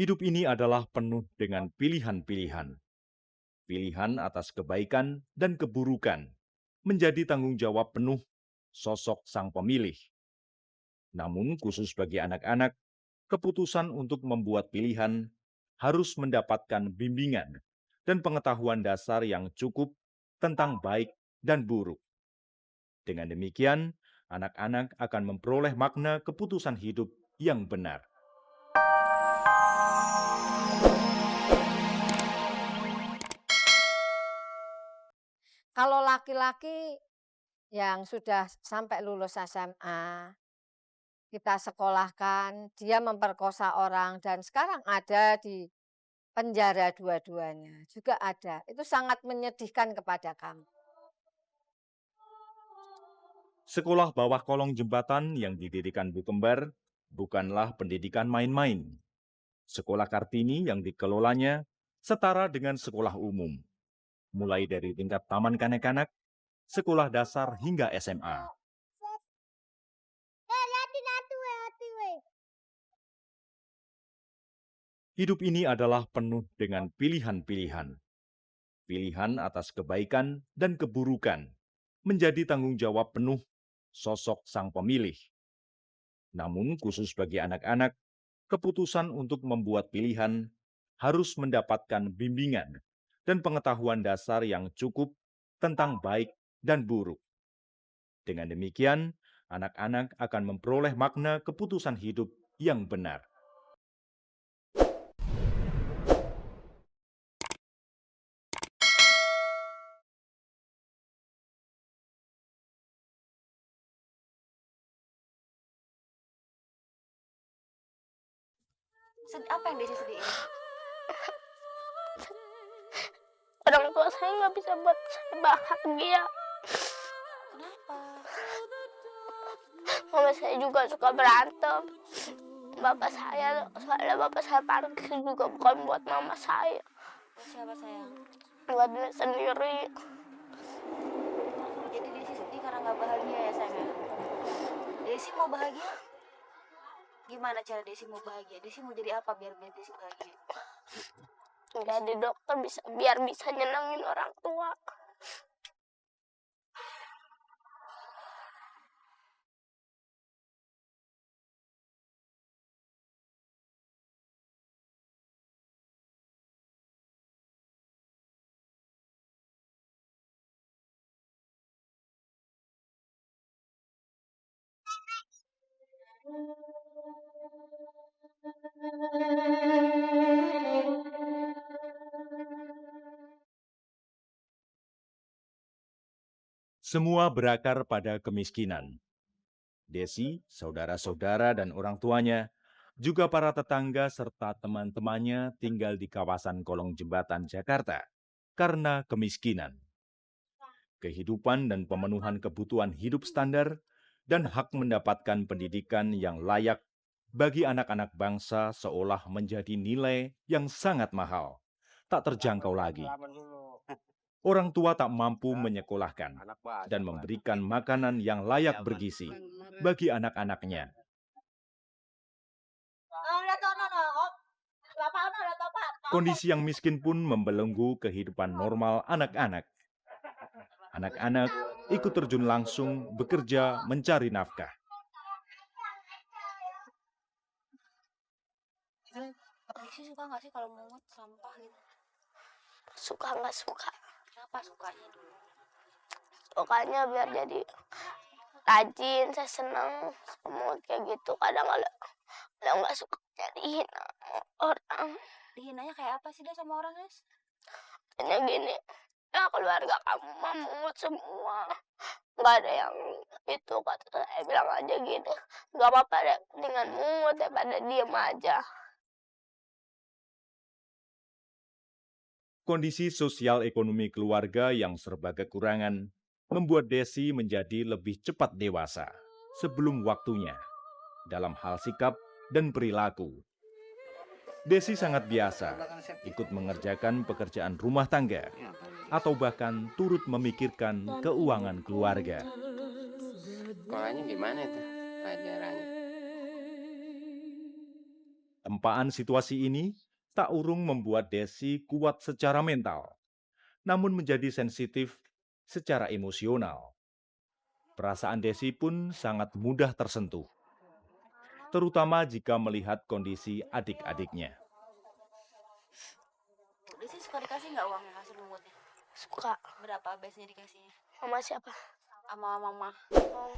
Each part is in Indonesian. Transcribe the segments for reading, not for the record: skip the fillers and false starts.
Hidup ini adalah penuh dengan pilihan-pilihan. Pilihan atas kebaikan dan keburukan menjadi tanggung jawab penuh sosok sang pemilih. Namun khusus bagi anak-anak, keputusan untuk membuat pilihan harus mendapatkan bimbingan dan pengetahuan dasar yang cukup tentang baik dan buruk. Dengan demikian, anak-anak akan memperoleh makna keputusan hidup yang benar. Kalau laki-laki yang sudah sampai lulus SMA, kita sekolahkan, dia memperkosa orang dan sekarang ada di penjara dua-duanya, juga ada. Itu sangat menyedihkan kepada kami. Sekolah bawah kolong jembatan yang didirikan Bu Kembar bukanlah pendidikan main-main. Sekolah Kartini yang dikelolanya setara dengan sekolah umum, mulai dari tingkat taman kanak-kanak, sekolah dasar hingga SMA. Hidup ini adalah penuh dengan pilihan-pilihan. Pilihan atas kebaikan dan keburukan menjadi tanggung jawab penuh sosok sang pemilih. Namun khusus bagi anak-anak, keputusan untuk membuat pilihan harus mendapatkan bimbingan dan pengetahuan dasar yang cukup tentang baik dan buruk. Dengan demikian, anak-anak akan memperoleh makna keputusan hidup yang benar. Apa yang Desi sedihin? Orang tua saya nggak bisa buat saya bahagia. Kenapa? Mama saya juga suka berantem. Soalnya bapak saya parkir juga bukan buat mama saya, Buat siapa sayang? buat dia sendiri. Jadi Desi sedih karena nggak bahagia ya sayang ya? Desi mau bahagia? Gimana cara Desi mau bahagia? Desi mau jadi apa biar Desi bahagia? Jadi dokter biar bisa nyenengin orang tua. Semua berakar pada kemiskinan. Desi, saudara-saudara dan orang tuanya, juga para tetangga serta teman-temannya tinggal di kawasan kolong jembatan Jakarta karena kemiskinan. Kehidupan dan pemenuhan kebutuhan hidup standar dan hak mendapatkan pendidikan yang layak bagi anak-anak bangsa seolah menjadi nilai yang sangat mahal, tak terjangkau lagi. Orang tua tak mampu menyekolahkan dan memberikan makanan yang layak bergizi bagi anak-anaknya. Kondisi yang miskin pun membelenggu kehidupan normal anak-anak. Anak-anak ikut terjun langsung bekerja mencari nafkah. Desi suka nggak sih kalau mungut sampah gitu? Suka nggak suka? Kenapa sukanya dulu? Sukanya biar jadi rajin. Saya senang semua kayak gitu. Kadang nggak suka jadi hina orang. Dihinanya kayak apa sih dia sama orang, Des? Hanya gini, ya keluarga kamu mah mungut semua, nggak ada yang itu. Kata saya bilang aja gini, nggak apa-apa deh, dengan mungut daripada diem aja. Kondisi sosial ekonomi keluarga yang serba kekurangan membuat Desi menjadi lebih cepat dewasa sebelum waktunya dalam hal sikap dan perilaku. Desi sangat biasa ikut mengerjakan pekerjaan rumah tangga atau bahkan turut memikirkan keuangan keluarga. Sekolahnya gimana itu pelajarannya? Ketempaan situasi ini tak urung membuat Desi kuat secara mental, namun menjadi sensitif secara emosional. Perasaan Desi pun sangat mudah tersentuh, terutama jika melihat kondisi adik-adiknya. Desi suka dikasih nggak uangnya hasil mungutnya? Suka. Berapa biasanya dikasihnya? Sama siapa? Sama mama. Oh.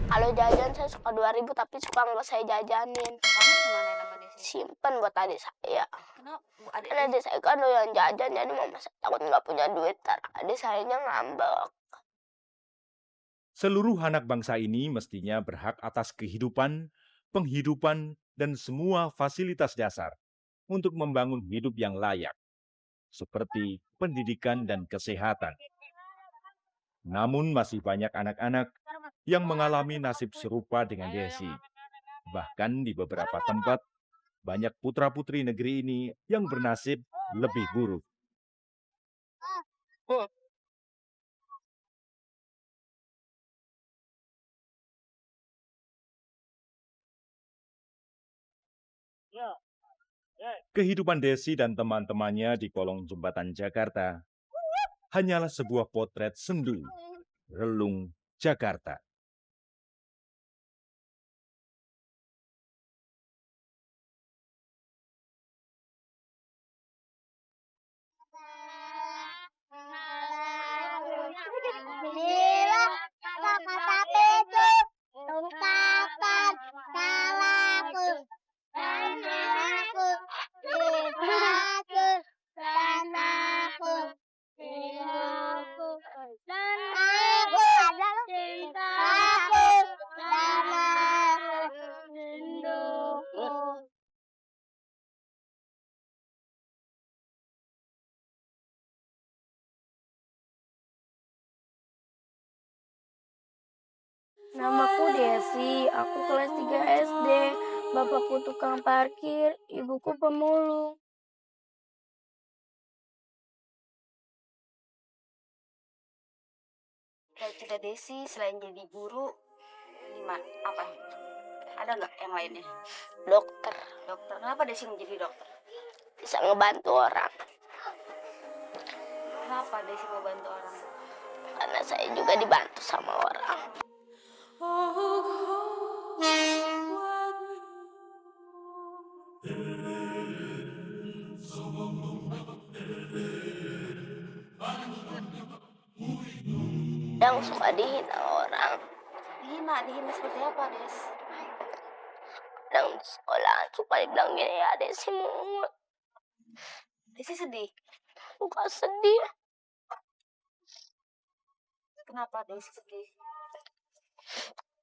Kalau jajan saya suka 2.000 tapi suka nggak saya jajanin. Kamu kemana nama Desi? Simpen buat adik saya. Kenapa? Adik Kan adik saya kan doyan jajan, jadi mama saya takut nggak punya duit, ntar adik sayanya ngambek. Seluruh anak bangsa ini mestinya berhak atas kehidupan, penghidupan, dan semua fasilitas dasar untuk membangun hidup yang layak, seperti pendidikan dan kesehatan. Namun masih banyak anak-anak yang mengalami nasib serupa dengan Desi. Bahkan di beberapa tempat, banyak putra-putri negeri ini yang bernasib lebih buruk. Kehidupan Desi dan teman-temannya di kolong jembatan Jakarta hanyalah sebuah potret sendu, relung Jakarta. Bila kata-kata itu ungkapan salahku dan aku dihancur dan aku hidupku dan aku cintaku dan aku rinduku. Namaku Desi, aku kelas 3 SD. Bapakku tukang parkir, ibuku pemulung. Cita Desi selain jadi guru, gimana? Apa? Ada nggak yang lainnya? Dokter, Dokter. Kenapa Desi menjadi dokter? bisa ngebantu orang. Kenapa Desi mau bantu orang? Karena saya juga dibantu sama orang. Yang suka dihina orang. Dihina seperti apa, Des? Yang di sekolah suka dibilang gini, ya Desi mungut. Desi sedih. Suka sedih. Kenapa Desi sedih?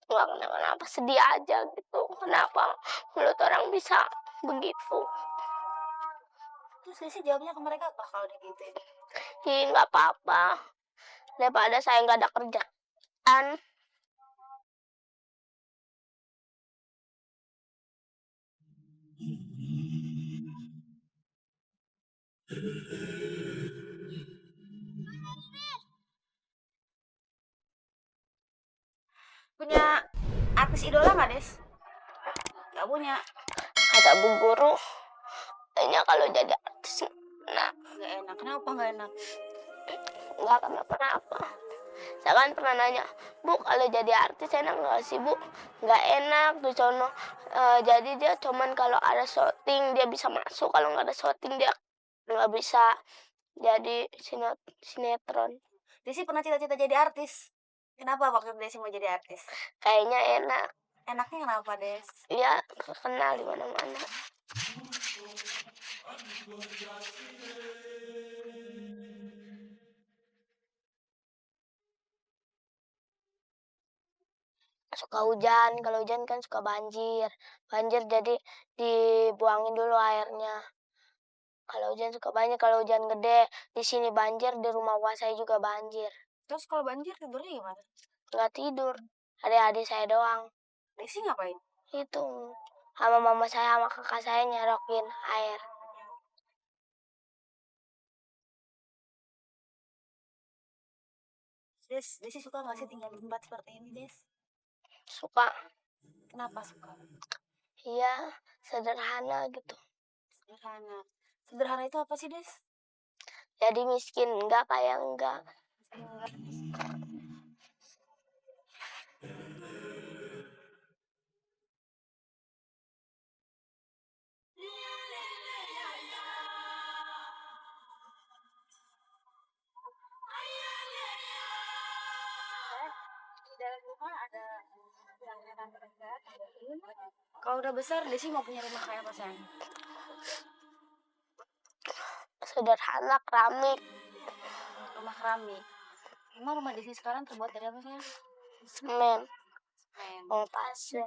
Nggak kenapa-kenapa, sedih aja gitu. Kenapa mulut orang bisa begitu? Terus Desi jawabnya ke mereka apa kalau digituin? Ih, nggak apa-apa. Daripada saya nggak ada kerjaan. Punya artis idola nggak, Des? Nggak punya. Kata Bu Guru, kayaknya kalau jadi artis, nah, Nggak enak. Kenapa nggak enak? nggak kenapa-napa. Saya kan pernah nanya, Bu, kalau jadi artis enak nggak sih, Bu? Nggak enak di sono. Jadi dia cuman kalau ada syuting dia bisa masuk, kalau nggak ada syuting dia nggak bisa jadi sinetron. Desi pernah cita-cita jadi artis. Kenapa waktu Desi mau jadi artis? Kayaknya enak. Enaknya kenapa, Des? Dia terkenal di mana-mana. Suka hujan, kalau hujan kan suka banjir. Banjir jadi dibuangin dulu airnya. Kalau hujan suka banjir, kalau hujan gede, di sini banjir, di rumah gua saya juga banjir. Terus kalau banjir tidurnya gimana? Nggak tidur, adik-adik saya doang. Desi ngapain? Itu, sama mama saya sama kakak saya nyerokin air. Desi suka nggak sih tinggal di tempat seperti ini, Des? Suka, Kenapa suka? iya, sederhana gitu. Sederhana. Sederhana itu apa sih, Des? Jadi miskin, enggak kaya enggak. Di dalam rumah ada yang dekat. Kalau udah besar, Desi mau punya rumah kayak apa, sayang? Sederhana, keramik, Rumah keramik. Emang rumah Desi sekarang terbuat dari apa, sayang? semen, Semen. mau pasir.